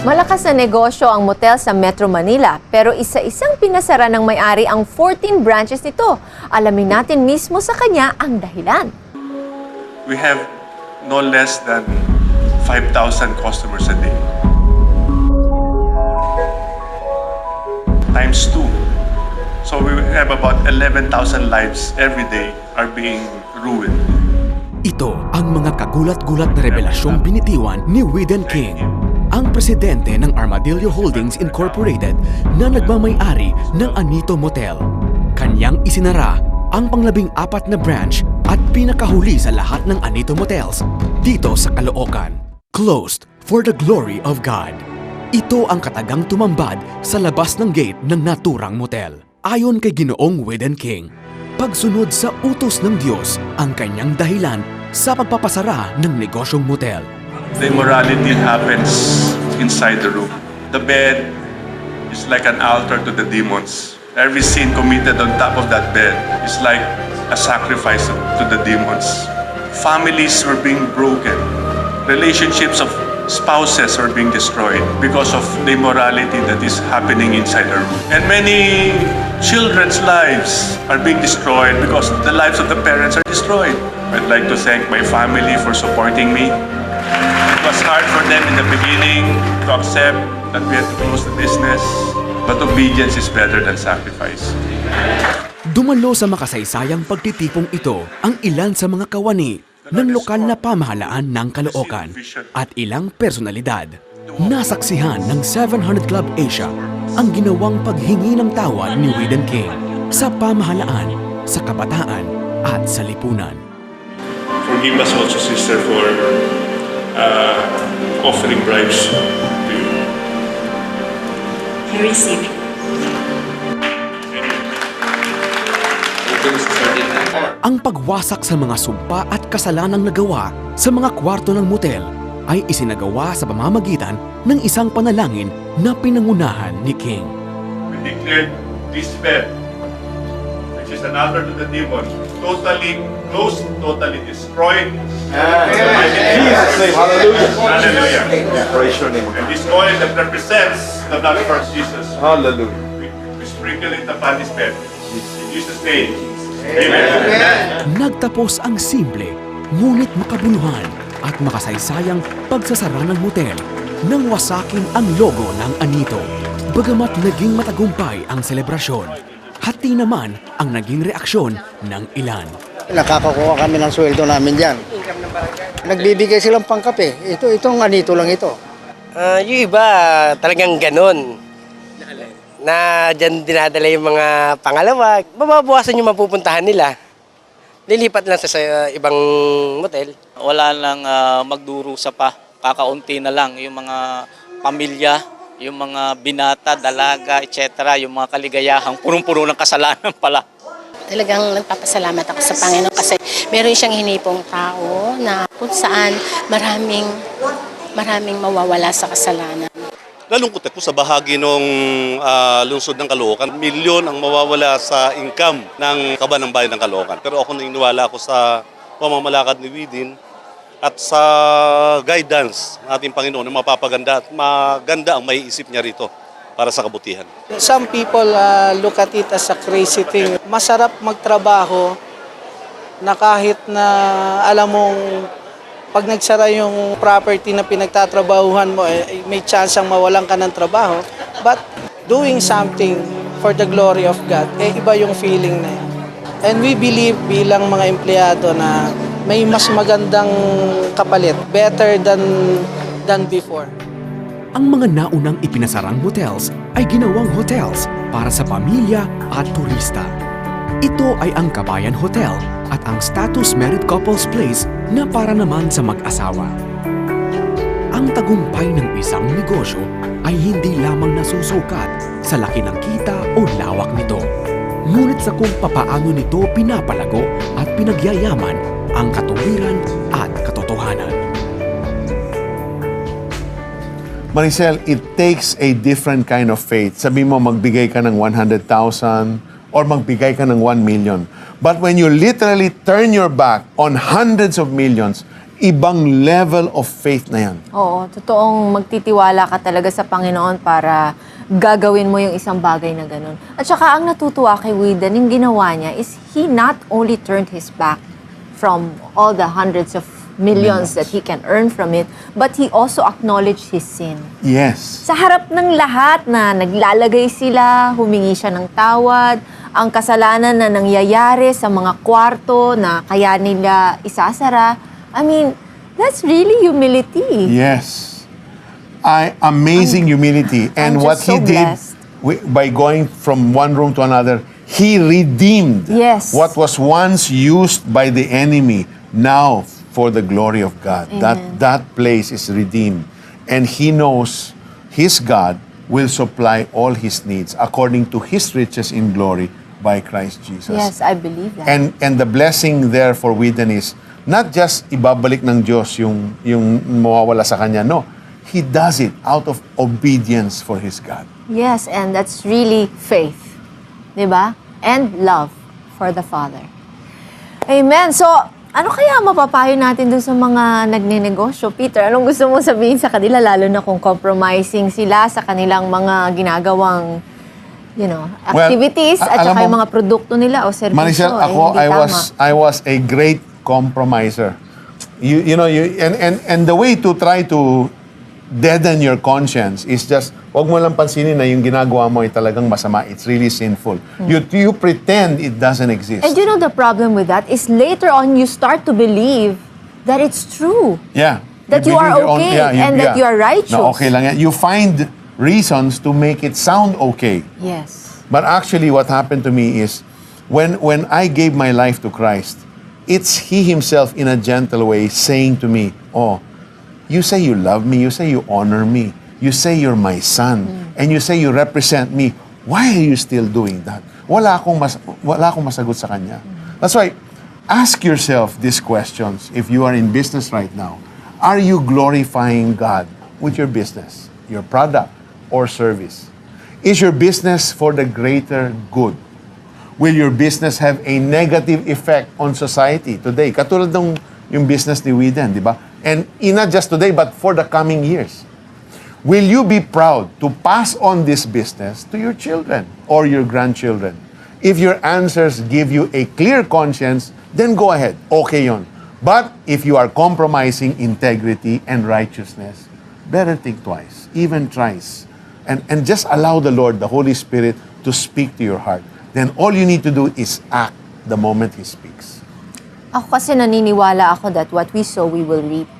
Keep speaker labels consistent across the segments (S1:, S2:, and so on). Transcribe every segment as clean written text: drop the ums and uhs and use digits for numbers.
S1: Malakas na negosyo ang motel sa Metro Manila pero isa-isang pinasara ng may-ari ang 14 branches nito. Alamin natin mismo sa kanya ang dahilan.
S2: We have no less than 5,000 customers a day. Times 2. So we have about 11,000 lives every day are being ruined.
S3: Ito ang mga kagulat-gulat na revelasyong binitiwan ni Widen King, ang presidente ng Armadillo Holdings Incorporated na nagmamay-ari ng Anito Motel. Kanyang isinara ang pang-14 na branch at pinakahuli sa lahat ng Anito Motels dito sa Caloocan. Closed for the glory of God. Ito ang katagang tumambad sa labas ng gate ng naturang motel. Ayon kay Ginoong Widen King, pagsunod sa utos ng Diyos ang kanyang dahilan sa pagpapasara ng negosyong motel.
S2: The immorality happens inside the room. The bed is like an altar to the demons. Every sin committed on top of that bed is like a sacrifice to the demons. Families were being broken. Relationships of spouses are being destroyed because of the immorality that is happening inside the room. And many children's lives are being destroyed because the lives of the parents are destroyed. I'd like to thank my family for supporting me. It was hard for them in the beginning to accept that we had to close the business, but obedience is better than sacrifice.
S3: Dumalo sa makasaysayang pagtitipong ito ang ilan sa mga kawani ng lokal na pamahalaan ng Caloocan at ilang personalidad. Nasaksihan ng 700 Club Asia ang ginawang paghingi ng tawad ni Widen King sa pamahalaan, sa kabataan at sa lipunan.
S2: Forgive us also, sister, for offering bribes to you.
S4: You receive it.
S3: Ang pagwasak sa mga sumpa at kasalanang nagawa sa mga kwarto ng motel ay isinagawa sa pamamagitan ng isang panalangin na pinangunahan ni King.
S2: We declared this bed, which is an altar to the demon, totally closed, totally destroyed.
S5: Jesus' name, hallelujah.
S2: Hallelujah.
S5: Praise your name.
S2: And this oil that represents the blood of our Jesus,
S5: Hallelujah.
S2: we sprinkle it upon this bed. In Jesus' name. Amen.
S3: Nagtapos ang simple, ngunit makabuluhan at makasaysayang pagsasara ng motel nang wasakin ang logo ng Anito. Bagamat naging matagumpay ang selebrasyon, hati naman ang naging reaksyon ng ilan.
S6: Nakakakuha kami ng sweldo namin dyan. Nagbibigay silang pangkape. Itong Anito lang ito.
S7: Yung iba talagang ganun. Na dyan dinadala yung mga pangalawa. Mababawasan yung mapupuntahan nila. Lilipat lang sa ibang motel.
S8: Wala nang magdurusa pa. Kakaunti na lang yung mga pamilya, yung mga binata, dalaga, etc. Yung mga kaligayahang punong-puno ng kasalanan pala.
S4: Talagang nagpapasalamat ako sa Panginoon kasi meron siyang hinipong tao na kung saan maraming mawawala sa kasalanan.
S9: Nalungkot ako sa bahagi ng lungsod ng Caloocan. Milyon ang mawawala sa income ng kaban ng bayan ng Caloocan. Pero ako naniniwala ako sa pamamalakad ni Widen at sa guidance ng ating Panginoon na mapapaganda at maganda ang maiisip niya rito para sa kabutihan.
S10: Some people look at it as a crazy thing. Masarap magtrabaho na kahit na alam mong pag nagsara yung property na pinagtatrabahuhan mo, may chance ang mawalan ka ng trabaho. But doing something for the glory of God, iba yung feeling na yan. And we believe bilang mga empleyado na may mas magandang kapalit, better than before.
S3: Ang mga naunang ipinasarang motels ay ginawang hotels para sa pamilya at turista. Ito ay ang Kabayan Hotel at ang Status Married Couples Place na para naman sa mag-asawa. Ang tagumpay ng isang negosyo ay hindi lamang nasusukat sa laki ng kita o lawak nito, ngunit sa kung papaano nito pinapalago at pinagyayaman ang katuwiran at katotohanan.
S5: Maricel, it takes a different kind of faith. Sabi mo, magbigay ka ng 100,000 or magbigay ka ng 1 million. But when you literally turn your back on hundreds of millions, ibang level of faith na yan.
S1: Oo, totoong magtitiwala ka talaga sa Panginoon para gagawin mo yung isang bagay na ganun. At saka ang natutuwa kay Whedon, yung ginawa niya is he not only turned his back from all the hundreds of millions that he can earn from it, but he also acknowledged his sin.
S5: Yes.
S1: Sa harap ng lahat na naglalagay sila, humingi siya ng tawad, ang kasalanan na nangyayari sa mga kwarto na kaya nila isasara. I mean, that's really humility.
S5: Yes. Amazing humility. And
S1: I'm
S5: what
S1: just
S5: he
S1: so
S5: did
S1: blessed.
S5: by going from one room to another, he redeemed
S1: Yes.
S5: what was once used by the enemy, now for the glory of God.
S1: Amen.
S5: That place is redeemed. And he knows his God will supply all his needs according to his riches in glory by Christ Jesus.
S1: Yes, I believe that.
S5: And the blessing there for Whedon is not just ibabalik ng Diyos yung mawawala sa kanya. No, he does it out of obedience for his God.
S1: Yes, and that's really faith. Diba? And love for the Father. Amen. So, ano kaya mapapayo natin dun sa mga nagnenegosyo? Peter, anong gusto mong sabihin sa kanila, lalo na kung compromising sila sa kanilang mga ginagawang, activities at
S5: alam
S1: saka yung
S5: mo,
S1: mga produkto nila o serbisyo.
S5: Maricel, ako,
S1: hindi tama.
S5: I was a great compromiser. And the way to try to deaden your conscience is just, wag mo lang pansinin na yung ginagawa mo ay talagang masama. It's really sinful. You pretend it doesn't exist.
S1: And you know the problem with that is later on you start to believe that it's true.
S5: Yeah.
S1: That you are
S5: believe your
S1: okay and that you are righteous.
S5: No, okay lang yan. You find reasons to make it sound okay.
S1: Yes.
S5: But actually what happened to me is when I gave my life to Christ, it's He Himself in a gentle way saying to me, oh, you say you love me, you say you honor me, you say you're my son, and you say you represent me. Why are you still doing that? Wala akong masagot sa kanya. That's why, ask yourself these questions if you are in business right now. Are you glorifying God with your business, your product, or service? Is your business for the greater good? Will your business have a negative effect on society today? Katulad ng yung business ni Whedon, di ba? And not just today, but for the coming years. Will you be proud to pass on this business to your children or your grandchildren? If your answers give you a clear conscience, then go ahead. Okay yon. But if you are compromising integrity and righteousness, better think twice, even thrice. And just allow the Lord, the Holy Spirit, to speak to your heart. Then all you need to do is act the moment He speaks.
S1: Ako kasi naniniwala ako that what we sow, we will reap.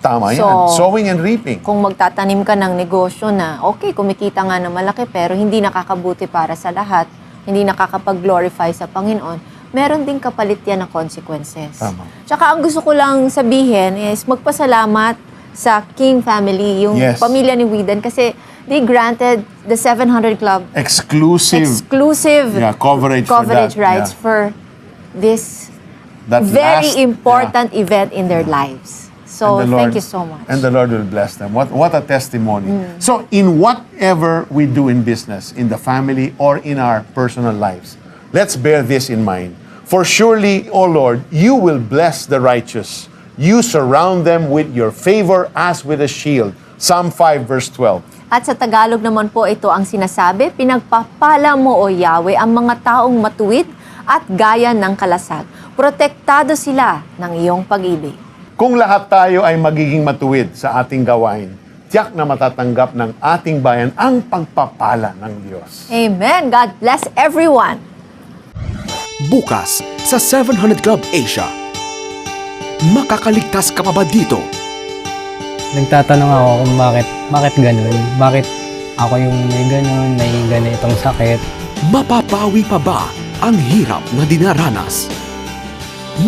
S5: Tama yan.
S1: So,
S5: Sowing and reaping.
S1: Kung magtatanim ka ng negosyo na, okay, kumikita nga na malaki, pero hindi nakakabuti para sa lahat, hindi nakakapag-glorify sa Panginoon, meron din kapalit yan na consequences.
S5: Tama.
S1: Tsaka ang gusto ko lang sabihin is magpasalamat sa King family, yung
S5: Yes.
S1: pamilya ni Whedon, kasi they granted the 700 Club
S5: Exclusive coverage for that.
S1: rights
S5: Yeah.
S1: for this
S5: That
S1: very
S5: last-
S1: important event in their lives. So,
S5: And the
S1: thank
S5: Lord-
S1: you so much.
S5: And the Lord will bless them. What a testimony. So, in whatever we do in business, in the family, or in our personal lives, let's bear this in mind. For surely, O Lord, you will bless the righteous. You surround them with your favor as with a shield. Psalm 5 verse 12.
S1: At sa Tagalog naman po ito ang sinasabi, pinagpapala mo o Yahweh ang mga taong matuwid at gaya ng kalasag. Protektado sila ng iyong pag-ibig.
S5: Kung lahat tayo ay magiging matuwid sa ating gawain, tiyak na matatanggap ng ating bayan ang pagpapala ng Diyos.
S1: Amen. God bless everyone.
S3: Bukas sa 700 Club Asia. Makakaligtas ka pa ba dito?
S11: Nagtatanong ako kung bakit ganun? Bakit ako yung may ganun, may ganitong sakit?
S3: Mapapawi pa ba ang hirap na dinaranas?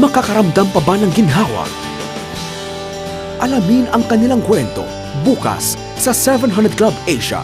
S3: Makakaramdam pa ba ng ginhawa? Alamin ang kanilang kwento bukas sa 700 Club Asia